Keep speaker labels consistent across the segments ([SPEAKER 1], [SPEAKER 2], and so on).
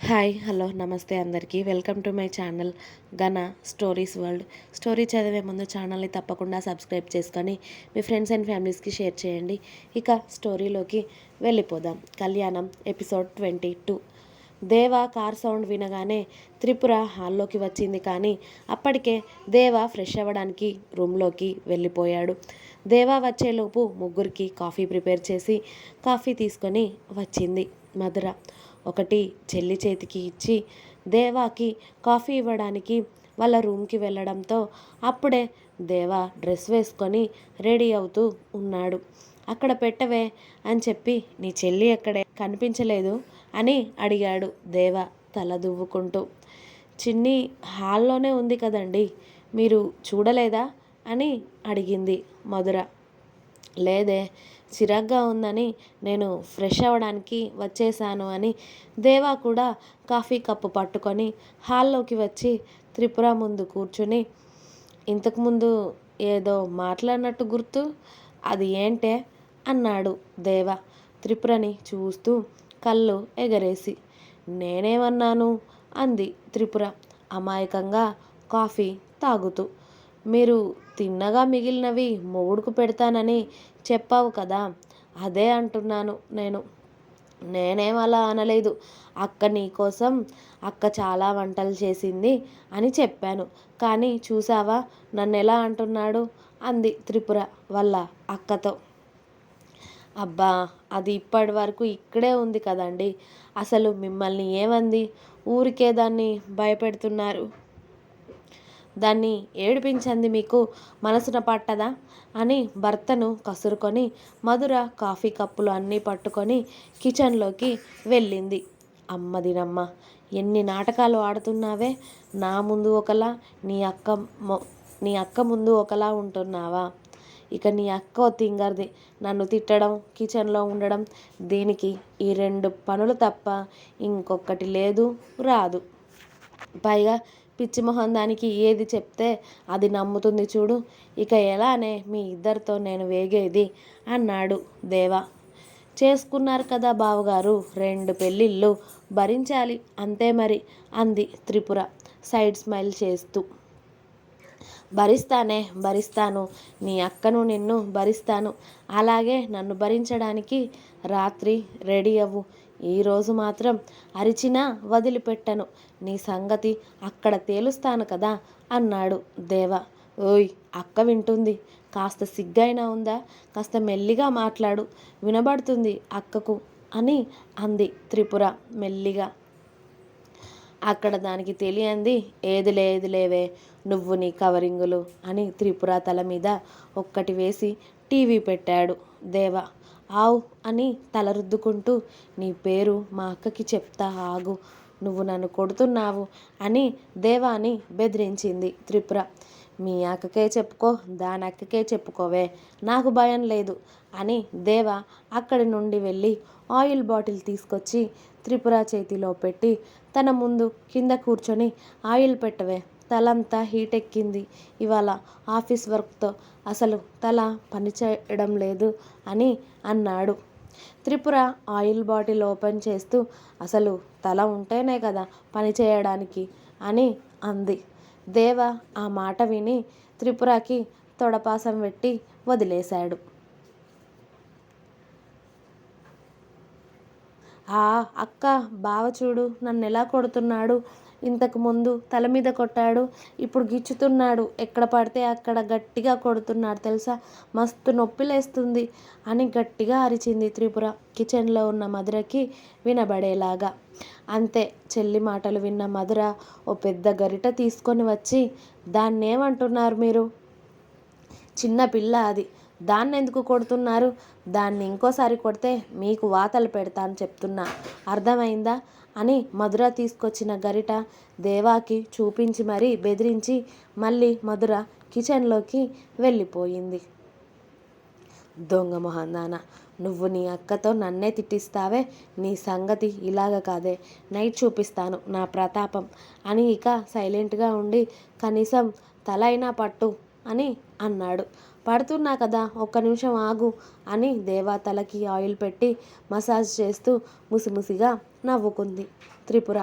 [SPEAKER 1] Hi hello నమస్తే అందరికీ welcome to my channel గన స్టోరీస్ వరల్డ్. స్టోరీ చదివే ముందు ఛానల్ని తప్పకుండా సబ్స్క్రైబ్ చేసుకొని మీ ఫ్రెండ్స్ అండ్ ఫ్యామిలీస్కి షేర్ చేయండి. ఇక స్టోరీలోకి వెళ్ళిపోదాం. కళ్యాణం ఎపిసోడ్ 22. దేవ కార్ సౌండ్ వినగానే త్రిపుర హాల్లోకి వచ్చింది. కానీ అప్పటికే దేవ ఫ్రెష్ అవ్వడానికి రూమ్లోకి వెళ్ళిపోయాడు. దేవ వచ్చేలోపు ముగ్గురికి కాఫీ ప్రిపేర్ చేసి కాఫీ తీసుకొని వచ్చింది మధుర. ఒకటి చెల్లి చేతికి ఇచ్చి దేవాకి కాఫీ ఇవ్వడానికి వాళ్ళ రూమ్కి వెళ్ళడంతో అప్పుడే దేవా డ్రెస్ వేసుకొని రెడీ అవుతూ ఉన్నాడు. అక్కడ పెట్టవే అని చెప్పి నీ చెల్లి ఎక్కడే కనిపించలేదు అని అడిగాడు దేవ తల దువ్వుకుంటూ. చిన్ని హాల్లోనే ఉంది కదండి, మీరు చూడలేదా అని అడిగింది మధుర. లేదే, చిరాగ్గా ఉందని నేను ఫ్రెష్ అవ్వడానికి వచ్చేసాను అని దేవా కూడా కాఫీ కప్పు పట్టుకొని హాల్లోకి వచ్చి త్రిపుర ముందు కూర్చుని, ఇంతకుముందు ఏదో మాట్లాడినట్టు గుర్తు, అది ఏంటే అన్నాడు దేవ త్రిపురని చూస్తూ కళ్ళు ఎగరేసి. నేనేమన్నాను అంది త్రిపుర అమాయకంగా కాఫీ తాగుతూ. మీరు తిన్నగా మిగిలినవి మొగుడుకు పెడతానని చెప్పావు కదా, అదే అంటున్నాను నేనేం అలా అనలేదు. అక్క నీకోసం అక్క చాలా వంటలు చేసింది అని చెప్పాను. కానీ చూసావా నన్ను ఎలా అంటున్నాడు అంది త్రిపుర వాళ్ళ అక్కతో. అబ్బా, అది ఇప్పటి వరకు ఇక్కడే ఉంది కదండి, అసలు మిమ్మల్ని ఏమంది? ఊరికే దాన్ని భయపెడుతున్నారు. దాన్ని ఏడిపించంది మీకు మనసున పట్టదా అని భర్తను కసురుకొని మధుర కాఫీ కప్పులు అన్నీ పట్టుకొని కిచెన్లోకి వెళ్ళింది. అమ్మదినమ్మ, ఎన్ని నాటకాలు ఆడుతున్నావే! నా ముందు ఒకలా, నీ అక్క ముందు ఒకలా ఉంటున్నావా? ఇక నీ అక్క తింగర్ది, నన్ను తిట్టడం, కిచెన్లో ఉండడం, దీనికి ఈ 2 పనులు తప్ప ఇంకొకటి లేదు రాదు. పైగా పిచ్చిమొహం దానికి ఏది చెప్తే అది నమ్ముతుంది చూడు. ఇక ఎలానే మీ ఇద్దరితో నేను వేగేది అన్నాడు దేవ. చేసుకున్నారు కదా బావగారు 2 పెళ్ళిళ్ళు, భరించాలి అంతే మరి అంది త్రిపుర సైడ్ స్మైల్ చేస్తూ. భరిస్తాను, నీ అక్కను నిన్ను భరిస్తాను, అలాగే నన్ను భరించడానికి రాత్రి రెడీ అవ్వు. ఈరోజు మాత్రం అరిచినా వదిలిపెట్టను, నీ సంగతి అక్కడ తేలుస్తాను కదా అన్నాడు దేవ. ఓయ్, అక్క వింటుంది, కాస్త సిగ్గైనా ఉందా? కాస్త మెల్లిగా మాట్లాడు, వినబడుతుంది అక్కకు అని అంది త్రిపుర మెల్లిగా. అక్కడ దానికి తెలియంది ఏది లేదులేవే, నువ్వు నీ కవరింగులు అని త్రిపుర తల మీద ఒక్కటి వేసి టీవీ పెట్టాడు దేవ. ఆవు అని తల రుద్దుకుంటూ, నీ పేరు మా అక్కకి చెప్తా ఆగు, నువ్వు నన్ను కొడుతున్నావు అని దేవాని బెదిరించింది త్రిపుర. మీ అక్కకే చెప్పుకో, దాని అక్కకే చెప్పుకోవే, నాకు భయం లేదు అని దేవ అక్కడి నుండి వెళ్ళి ఆయిల్ బాటిల్ తీసుకొచ్చి త్రిపుర చేతిలో పెట్టి తన ముందు కింద కూర్చొని, ఆయిల్ పెట్టవే, తలంతా హీట్ ఎక్కింది ఇవాళ ఆఫీస్ వర్క్తో, అసలు తల పనిచేయడం లేదు అని అన్నాడు. త్రిపుర ఆయిల్ బాటిల్ ఓపెన్ చేస్తూ, అసలు తల ఉంటేనే కదా పని చేయడానికి అని అంది. దేవ ఆ మాట విని త్రిపురకి తొడపాసం పెట్టి వదిలేశాడు. ఆ అక్క, బావ చూడు నన్ను ఎలా కొడుతున్నాడు, ఇంతకు ముందు తల మీద కొట్టాడు, ఇప్పుడు గిచ్చుతున్నాడు, ఎక్కడ పడితే అక్కడ గట్టిగా కొడుతున్నాడు తెలుసా, మస్తు నొప్పిలేస్తుంది అని గట్టిగా అరిచింది త్రిపుర కిచెన్లో ఉన్న మధురకి వినబడేలాగా. అంతే, చెల్లి మాటలు విన్న మధుర ఓ పెద్ద గరిట తీసుకొని వచ్చి, దాన్నేమంటున్నారు మీరు? చిన్న పిల్ల అది, దాన్ని ఎందుకు కొడుతున్నారు? దాన్ని ఇంకోసారి కొడితే మీకు వాతలు పెడతాను చెప్తున్నా, అర్థమైందా అని మధుర తీసుకొచ్చిన గరిట దేవాకి చూపించి మరీ బెదిరించి మళ్ళీ మధుర కిచెన్లోకి వెళ్ళిపోయింది. దొంగ మొహందాన, నువ్వు నీ అక్కతో నన్నే తిట్టిస్తావే, నీ సంగతి ఇలాగ కాదే, నైట్ చూపిస్తాను నా ప్రతాపం అని ఇక సైలెంట్గా ఉండి, కనీసం తల అయినా పట్టు అని అన్నాడు పడుతున్నా కదా, ఒక్క నిమిషం ఆగు అని దేవా తలకి ఆయిల్ పెట్టి మసాజ్ చేస్తూ ముసిముసిగా నవ్వుకుంది త్రిపుర.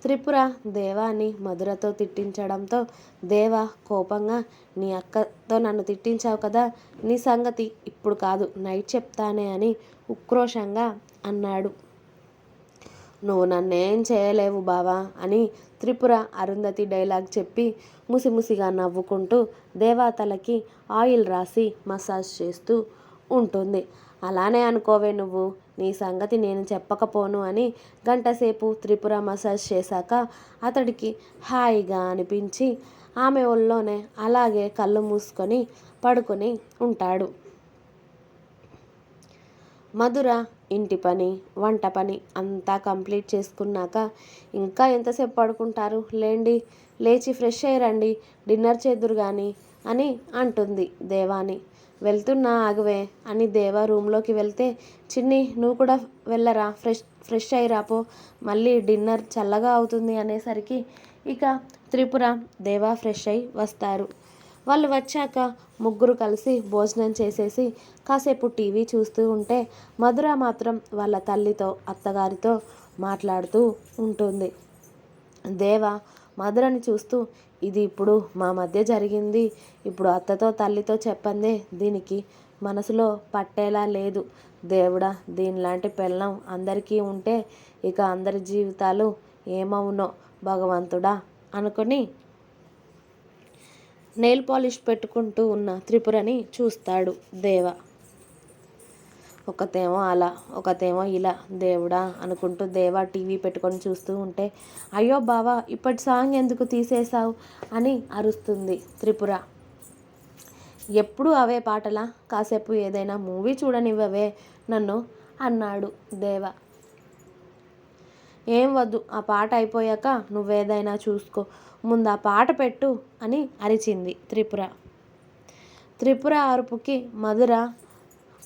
[SPEAKER 1] త్రిపుర దేవాని మధురతో తిట్టించడంతో దేవ కోపంగా, నీ అక్కతో నన్ను తిట్టించావు కదా, నీ సంగతి ఇప్పుడు కాదు నైట్ చెప్తానే అని ఉక్రోషంగా అన్నాడు. నువ్వు నన్నేం చేయలేవు బావా అని త్రిపుర అరుంధతి డైలాగ్ చెప్పి ముసిముసిగా నవ్వుకుంటూ దేవాతలకి ఆయిల్ రాసి మసాజ్ చేస్తూ ఉంటుంది. అలానే అనుకోవే నువ్వు, నీ సంగతి నేను చెప్పకపోను అని గంటసేపు త్రిపుర మసాజ్ చేశాక అతడికి హాయిగా అనిపించి ఆమె ఒళ్ళోనే అలాగే కళ్ళు మూసుకొని పడుకొని ఉంటాడు. మధుర ఇంటి పని, వంట పని అంతా కంప్లీట్ చేసుకున్నాక ఇంకా ఎంతసేపు పడుకుంటారు లేండి, లేచి ఫ్రెష్ అయ్యిరండి, డిన్నర్ చేద్దురు కానీ అని అంటుంది దేవాని. వెళ్తున్నా ఆగువే అని దేవా రూమ్లోకి వెళ్తే, చిన్ని నువ్వు కూడా వెళ్ళరా, ఫ్రెష్ అయ్యిరాపో, మళ్ళీ డిన్నర్ చల్లగా అవుతుంది అనేసరికి ఇక త్రిపుర దేవా ఫ్రెష్ అయ్యి వస్తారు. వాళ్ళు వచ్చాక ముగ్గురు కలిసి భోజనం చేసేసి కాసేపు టీవీ చూస్తూ ఉంటే మధుర మాత్రం వాళ్ళ తల్లితో అత్తగారితో మాట్లాడుతూ ఉంటుంది. దేవ మధురని చూస్తూ, ఇది ఇప్పుడు మా మధ్య జరిగింది, ఇప్పుడు అత్తతో తల్లితో చెప్పందే దీనికి మనసులో పట్టేలా లేదు. దేవుడా, దీనిలాంటి పెళ్ళం అందరికీ ఉంటే ఇక అందరి జీవితాలు ఏమవునో భగవంతుడా అనుకొని నెయిల్ పాలిష్ పెట్టుకుంటూ ఉన్న త్రిపురని చూస్తాడు దేవ. ఒకతేమో అలా, ఒకతేమో ఇలా, దేవుడా అనుకుంటూ దేవ టీవీ పెట్టుకొని చూస్తూ ఉంటే, అయ్యో బావా ఇప్పటి సాంగ్ ఎందుకు తీసేశావు అని అరుస్తుంది త్రిపుర. ఎప్పుడు అవే పాటలా, కాసేపు ఏదైనా మూవీ చూడనివ్వవే నన్ను అన్నాడు దేవ. ఏం వద్దు, ఆ పాట అయిపోయాక నువ్వేదైనా చూసుకో, ముందు ఆ పాట పెట్టు అని అరిచింది త్రిపుర. త్రిపుర అరుపుకి మధుర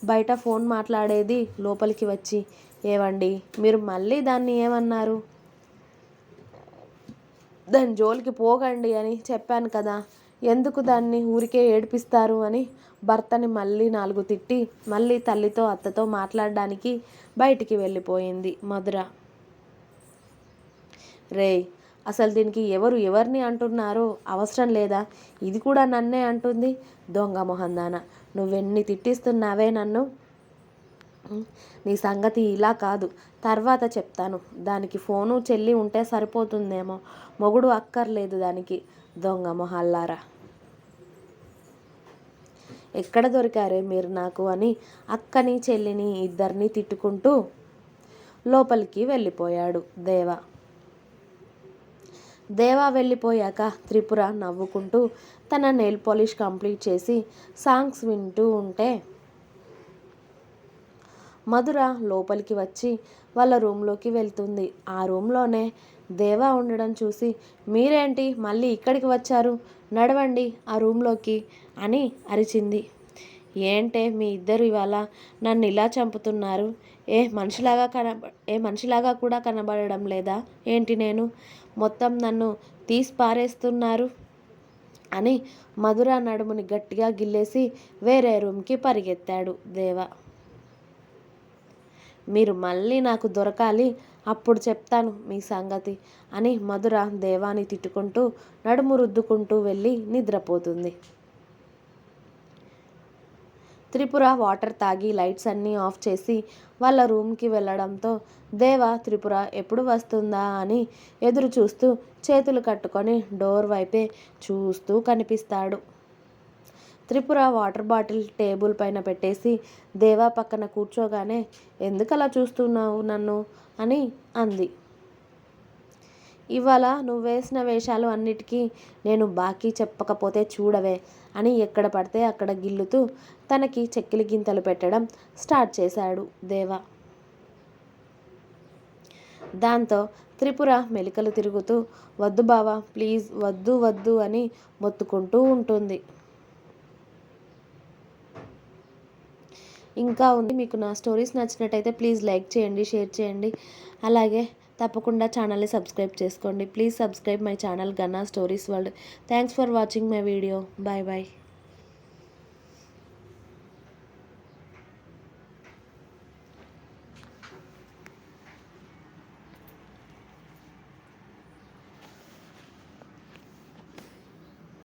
[SPEAKER 1] బయట ఫోన్ మాట్లాడేది లోపలికి వచ్చి, ఏవండి మీరు మళ్ళీ దాన్ని ఏమన్నారు, దాని జోలికి పోకండి అని చెప్పాను కదా, ఎందుకు దాన్ని ఊరికే ఏడిపిస్తారు అని భర్తని మళ్ళీ 4 తిట్టి మళ్ళీ తల్లితో అత్తతో మాట్లాడడానికి బయటికి వెళ్ళిపోయింది మధుర. రేయ్, అసలు దీనికి ఎవరిని అంటున్నారో అవసరం లేదా, ఇది కూడా నన్నే అంటుంది, దొంగ మొహందాన, నువ్వెన్ని తిట్టిస్తున్నావే నన్ను, నీ సంగతి ఇలా కాదు తర్వాత చెప్తాను, దానికి ఫోను చెల్లి ఉంటే సరిపోతుందేమో, మొగుడు అక్కర్లేదు దానికి, దొంగ మొహల్లారా, ఎక్కడ దొరికారే మీరు నాకు అని అక్కని చెల్లిని ఇద్దరిని తిట్టుకుంటూ లోపలికి వెళ్ళిపోయాడు దేవ. దేవా వెళ్ళిపోయాక త్రిపుర నవ్వుకుంటూ తన నెయిల్ పాలిష్ కంప్లీట్ చేసి సాంగ్స్ వింటూ ఉంటే మధుర లోపలికి వచ్చి వాళ్ళ రూమ్లోకి వెళ్తుంది. ఆ రూమ్లోనే దేవా ఉండడం చూసి, మీరేంటి మళ్ళీ ఇక్కడికి వచ్చారు, నడవండి ఆ రూమ్లోకి అని అరిచింది. ఏంటే మీ ఇద్దరు ఇవాళ నన్ను ఇలా చంపుతున్నారు, ఏ మనిషిలాగా కూడా కనబడడం లేదా ఏంటి, నేను మొత్తం నన్ను తీసి పారేస్తున్నారు అని మధుర నడుముని గట్టిగా గిల్లేసి వేరే రూమ్కి పరిగెత్తాడు దేవ. మీరు మళ్ళీ నాకు దొరకాలి, అప్పుడు చెప్తాను మీ సంగతి అని మధుర దేవాని తిట్టుకుంటూ నడుము రుద్దుకుంటూ వెళ్ళి నిద్రపోతుంది. త్రిపుర వాటర్ తాగి లైట్స్ అన్నీ ఆఫ్ చేసి వాళ్ళ రూమ్కి వెళ్ళడంతో దేవ త్రిపుర ఎప్పుడు వస్తుందా అని ఎదురు చూస్తూ చేతులు కట్టుకొని డోర్ వైపే చూస్తూ కనిపిస్తాడు. త్రిపుర వాటర్ బాటిల్ టేబుల్ పైన పెట్టేసి దేవా పక్కన కూర్చోగానే, ఎందుకు అలా చూస్తున్నావు నన్ను అని అంది. ఇవాళ నువ్వు వేసిన వేషాలు అన్నిటికీ నేను బాకీ చెప్పకపోతే చూడవే అని ఎక్కడ పడితే అక్కడ గిల్లుతూ తనకి చెక్కిలి గింతలు పెట్టడం స్టార్ట్ చేశాడు దేవ. దాంతో త్రిపుర మెలికలు తిరుగుతూ, వద్దు బావా ప్లీజ్, వద్దు వద్దు అని మొత్తుకుంటూ ఉంటుంది. ఇంకా ఉంది. మీకు నా స్టోరీస్ నచ్చినట్టయితే ప్లీజ్ లైక్ చేయండి, షేర్ చేయండి, అలాగే తప్పకుండా ఛానల్ని సబ్స్క్రైబ్ చేసుకోండి. Please subscribe my channel Ganna stories world. Thanks for watching my video. Bye bye.